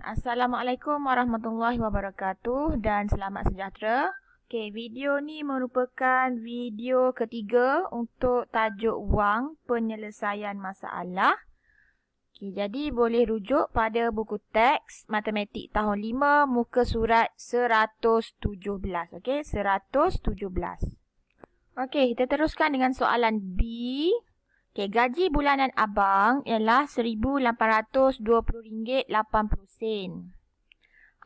Assalamualaikum warahmatullahi wabarakatuh dan selamat sejahtera. Video ni merupakan video ketiga untuk tajuk wang penyelesaian masalah. Jadi boleh rujuk pada buku teks matematik tahun 5 muka surat 117. 117. Kita teruskan dengan soalan B. Gaji bulanan abang ialah RM1,820.80.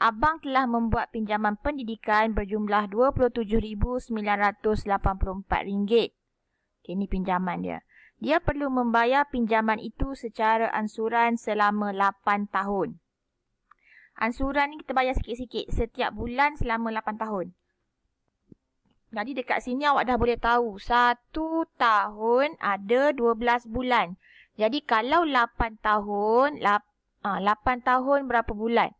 Abang telah membuat pinjaman pendidikan berjumlah RM27,984. Ini pinjaman dia. Dia perlu membayar pinjaman itu secara ansuran selama 8 tahun. Ansuran ni kita bayar sikit-sikit setiap bulan selama 8 tahun. Jadi dekat sini awak dah boleh tahu 1 tahun ada 12 bulan. Jadi kalau 8 tahun, 8 tahun berapa bulan?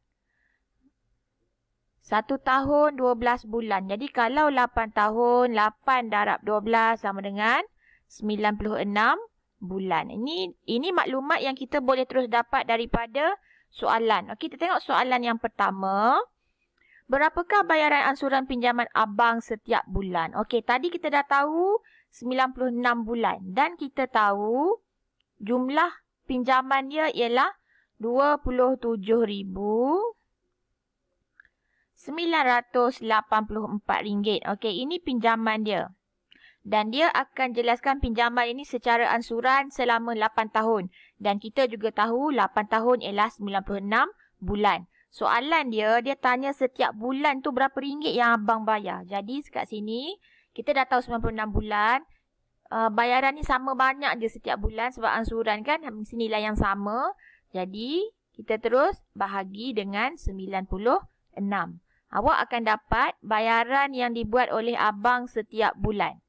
1 tahun 12 bulan. Jadi kalau 8 tahun, 8 darab 12 sama dengan 96 bulan. Ini maklumat yang kita boleh terus dapat daripada soalan. Kita tengok soalan yang pertama. Berapakah bayaran ansuran pinjaman abang setiap bulan? Tadi kita dah tahu 96 bulan. Dan kita tahu jumlah pinjaman dia ialah RM27,984. Ini pinjaman dia. Dan dia akan jelaskan pinjaman ini secara ansuran selama 8 tahun. Dan kita juga tahu 8 tahun ialah 96 bulan. Soalan dia tanya setiap bulan tu berapa ringgit yang abang bayar. Jadi kat sini kita dah tahu 96 bulan. Bayaran ni sama banyak je setiap bulan sebab ansuran kan mesti nilai yang sama. Jadi kita terus bahagi dengan 96. Awak akan dapat bayaran yang dibuat oleh abang setiap bulan.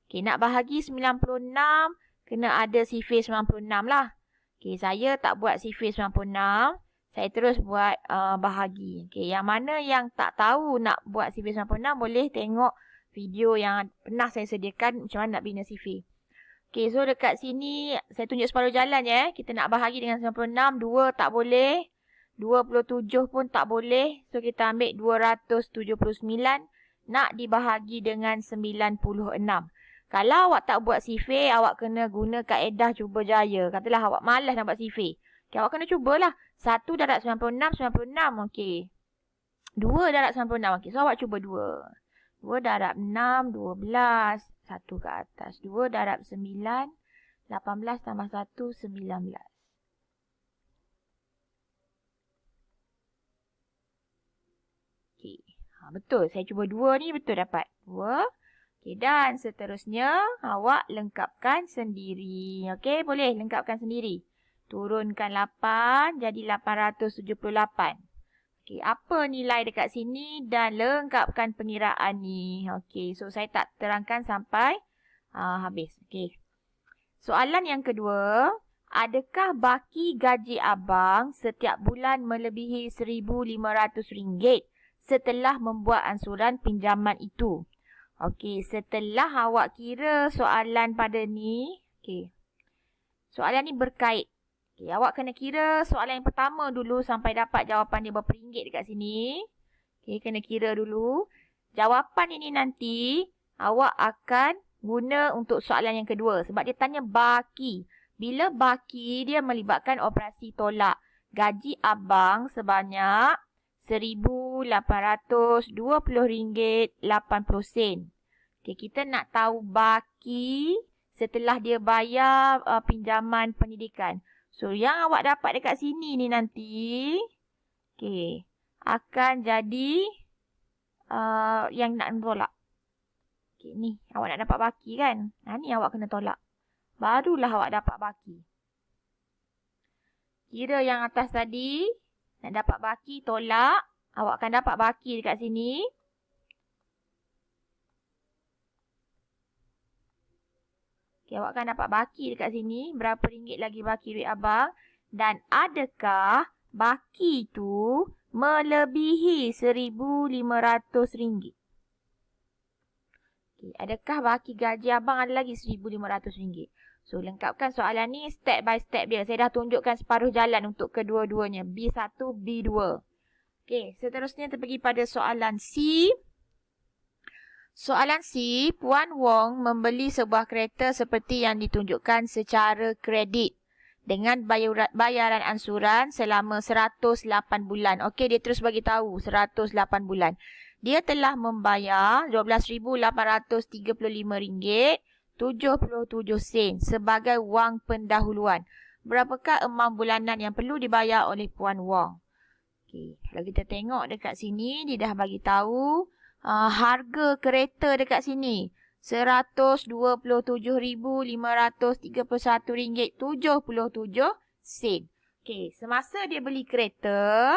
Nak bahagi 96 kena ada sifir 96 lah. Saya tak buat sifir 96. Saya terus buat bahagi. Yang mana yang tak tahu nak buat sifir 96 boleh tengok video yang pernah saya sediakan macam mana nak bina sifir. So dekat sini saya tunjuk separuh jalan je. Kita nak bahagi dengan 96, 2 tak boleh. 27 pun tak boleh. So kita ambil 279 nak dibahagi dengan 96. Kalau awak tak buat sifir, awak kena guna kaedah cuba jaya. Katalah awak malas nak buat sifir. Awak kena cubalah. 1 darab 96, 96. 2 darab 96. So awak cuba 2. 2 darab 6, 12. 1 ke atas. 2 darab 9, 18 tambah 1, 19. Betul. Saya cuba 2 ni betul dapat. 2. Dan seterusnya awak lengkapkan sendiri. Boleh lengkapkan sendiri. Turunkan 8 jadi 878. Apa nilai dekat sini dan lengkapkan pengiraan ni. So saya tak terangkan sampai habis. Soalan yang kedua. Adakah baki gaji abang setiap bulan melebihi RM1,500 setelah membuat ansuran pinjaman itu? Setelah awak kira soalan pada ni. Soalan ni berkait. Awak kena kira soalan yang pertama dulu sampai dapat jawapan dia berapa ringgit dekat sini. Kena kira dulu. Jawapan ini nanti awak akan guna untuk soalan yang kedua. Sebab dia tanya baki. Bila baki dia melibatkan operasi tolak. Gaji abang sebanyak RM1,820.80. Kita nak tahu baki setelah dia bayar pinjaman pendidikan. So, yang awak dapat dekat sini ni nanti, akan jadi yang nak tolak. Ni, awak nak dapat baki kan? Ni awak kena tolak. Barulah awak dapat baki. Kira yang atas tadi, nak dapat baki, tolak. Awak akan dapat baki dekat sini. Awak akan dapat baki dekat sini. Berapa ringgit lagi baki duit abang. Dan adakah baki itu melebihi RM1,500? Adakah baki gaji abang ada lagi RM1,500? So, lengkapkan soalan ni step by step dia. Saya dah tunjukkan separuh jalan untuk kedua-duanya. B1, B2. Okey, seterusnya kita pergi pada soalan C. Soalan C, Puan Wong membeli sebuah kereta seperti yang ditunjukkan secara kredit dengan bayaran ansuran selama 108 bulan. Okey, dia terus bagi tahu 108 bulan. Dia telah membayar RM12,835.77 sebagai wang pendahuluan. Berapakah amount bulanan yang perlu dibayar oleh Puan Wong? Okey, kalau kita tengok dekat sini, dia dah bagi tahu harga kereta dekat sini. RM112,531.77. Okey, semasa dia beli kereta,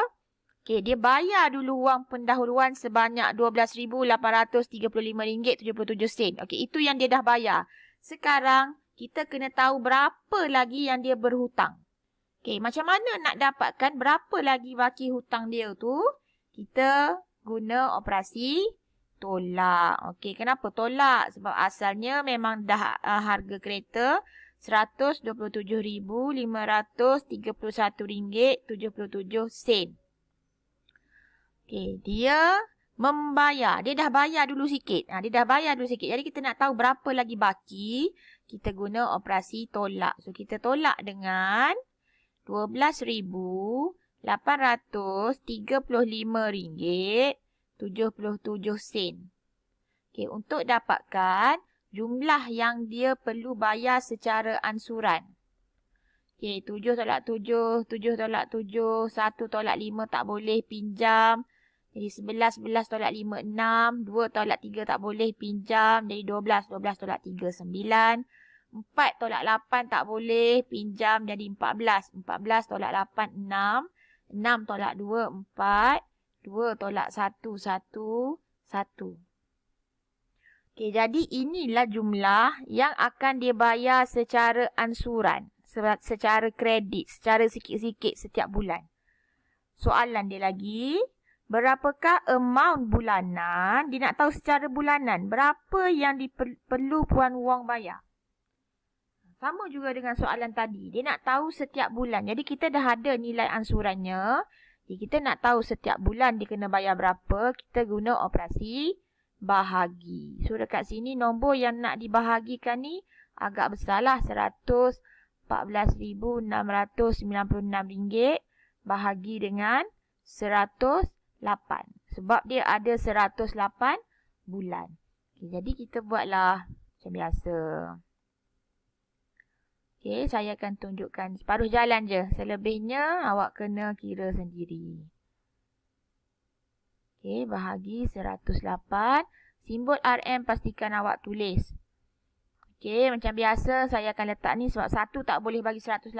okey, dia bayar dulu wang pendahuluan sebanyak RM12,835.77. Okey, itu yang dia dah bayar. Sekarang, kita kena tahu berapa lagi yang dia berhutang. Okey, macam mana nak dapatkan berapa lagi baki hutang dia tu? Kita guna operasi tolak. Okey, kenapa tolak? Sebab asalnya memang dah harga kereta RM127,531.77. Okey, dia membayar. Dia dah bayar dulu sikit. Dia dah bayar dulu sikit. Jadi, kita nak tahu berapa lagi baki. Kita guna operasi tolak. So, kita tolak dengan RM12,835.77. Okey, untuk dapatkan jumlah yang dia perlu bayar secara ansuran. Okey, 7 tolak 7, 7 tolak 7, 1 tolak 5 tak boleh pinjam. Jadi 11, 11 tolak 5, 6. 2 tolak 3 tak boleh pinjam. Jadi 12, 12 tolak 3, 9. 4 tolak 8 tak boleh pinjam. Jadi 14. 14 tolak 8, 6. 6 tolak 2, 4. 2 tolak 1, 1. 1. Okey, jadi inilah jumlah yang akan dia bayar secara ansuran. Secara kredit. Secara sikit-sikit setiap bulan. Soalan dia lagi. Berapakah amount bulanan? Dia nak tahu secara bulanan. Berapa yang perlu Puan Wong bayar? Sama juga dengan soalan tadi. Dia nak tahu setiap bulan. Jadi kita dah ada nilai ansurannya. Jadi kita nak tahu setiap bulan dia kena bayar berapa. Kita guna operasi bahagi. So dekat sini nombor yang nak dibahagikan ni agak besar lah. RM114,696 bahagi dengan 108. Sebab dia ada 108 bulan. Okay, jadi kita buatlah macam biasa. Okey, saya akan tunjukkan separuh jalan je. Selebihnya awak kena kira sendiri. Okey, bahagi 108. Simbol RM pastikan awak tulis. Okey, macam biasa saya akan letak ni sebab 1 tak boleh bagi 108.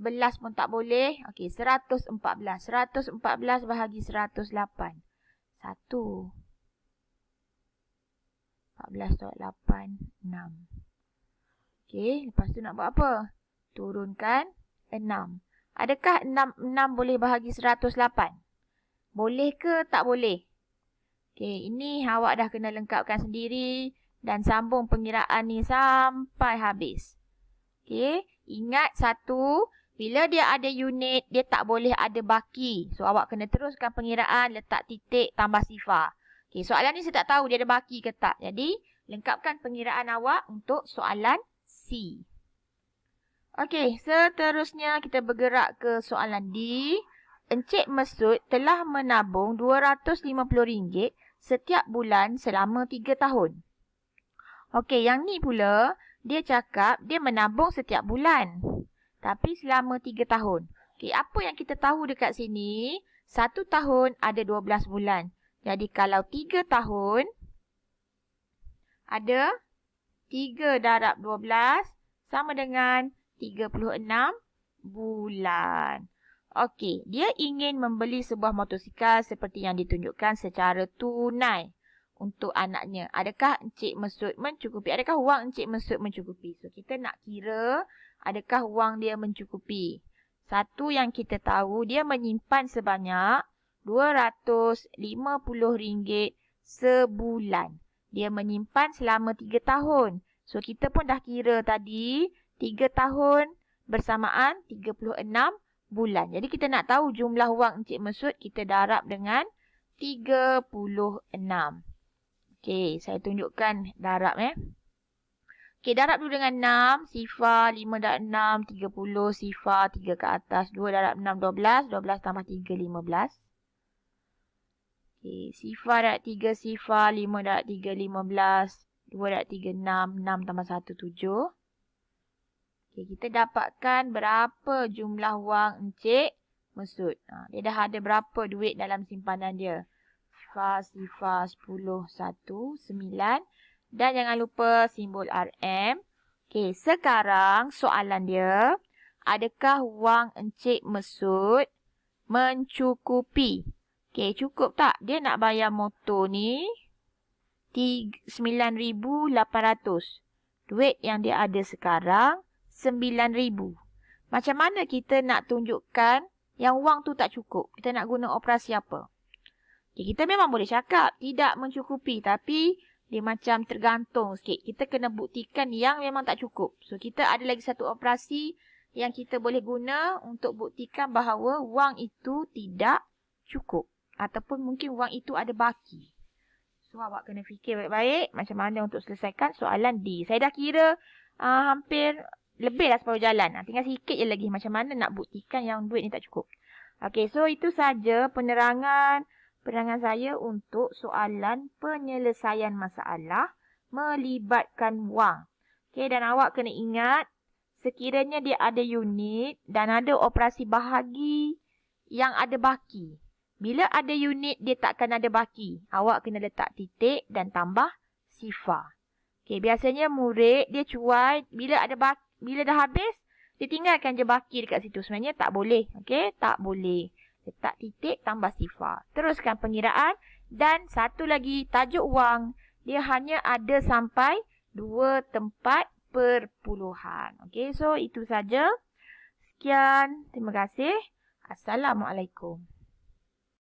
11 pun tak boleh. Okey, 114. 114 bahagi 108. 1. 14 tolak 8, 6. Okey, lepas tu nak buat apa? Turunkan 6. Adakah 6 boleh bahagi 108? Boleh ke tak boleh? Okey, ini awak dah kena lengkapkan sendiri dan sambung pengiraan ni sampai habis. Okey, ingat satu, bila dia ada unit, dia tak boleh ada baki. So, awak kena teruskan pengiraan, letak titik, tambah sifar. Okey, soalan ni saya tak tahu dia ada baki ke tak. Jadi, lengkapkan pengiraan awak untuk soalan C. Okey, seterusnya kita bergerak ke soalan D. Encik Mesut telah menabung RM250 setiap bulan selama 3 tahun. Okey, yang ni pula, dia cakap dia menabung setiap bulan. Tapi selama 3 tahun. Okey, apa yang kita tahu dekat sini? 1 tahun ada 12 bulan. Jadi kalau 3 tahun, ada 3 darab 12 sama dengan 36 bulan. Okey, dia ingin membeli sebuah motosikal seperti yang ditunjukkan secara tunai untuk anaknya. Adakah Encik Mesut mencukupi? Adakah wang Encik Mesut mencukupi? So, kita nak kira adakah wang dia mencukupi. Satu yang kita tahu, dia menyimpan sebanyak RM250 sebulan. Dia menyimpan selama 3 tahun. So, kita pun dah kira tadi 3 tahun bersamaan 36 bulan. Jadi, kita nak tahu jumlah wang Encik Mesut, kita darab dengan 36. Okey, saya tunjukkan darab Okey, darab dulu dengan 6. Sifar 5 darab 6, 30. Sifar 3 ke atas. 2 darab 6, 12. 12 tambah 3, 15. Okey, sifar darab 3, sifar 5 darab 3, 15. 2 darab 3, 6. 6 tambah 1, 7. Okey, kita dapatkan berapa jumlah wang Encik Mesut. Dia dah ada berapa duit dalam simpanan dia. Sifar 10, 1, 9. Dan jangan lupa simbol RM. Okey, sekarang soalan dia. Adakah wang Encik Mesut mencukupi? Okey, cukup tak? Dia nak bayar motor ni 9,800. Duit yang dia ada sekarang 9,000. Macam mana kita nak tunjukkan yang wang tu tak cukup? Kita nak guna operasi apa? Okay, kita memang boleh cakap tidak mencukupi, tapi dia macam tergantung sikit. Kita kena buktikan yang memang tak cukup. So, kita ada lagi satu operasi yang kita boleh guna untuk buktikan bahawa wang itu tidak cukup. Ataupun mungkin wang itu ada baki. So, awak kena fikir baik-baik macam mana untuk selesaikan soalan D. Saya dah kira hampir lebih dah separuh jalan. Tinggal sikit je lagi macam mana nak buktikan yang duit ni tak cukup. Okay, so itu saja penerangan saya untuk soalan penyelesaian masalah melibatkan wang. Okay, dan awak kena ingat, sekiranya dia ada unit dan ada operasi bahagi yang ada baki. Bila ada unit, dia takkan ada baki. Awak kena letak titik dan tambah sifar. Okay, biasanya murid dia cuai, bila dah habis, dia tinggalkan je baki dekat situ. Sebenarnya tak boleh. Okay, tak boleh. Letak titik tambah sifar. Teruskan pengiraan. Dan satu lagi, tajuk wang. Dia hanya ada sampai 2 tempat perpuluhan. Okay, so itu saja. Sekian. Terima kasih. Assalamualaikum.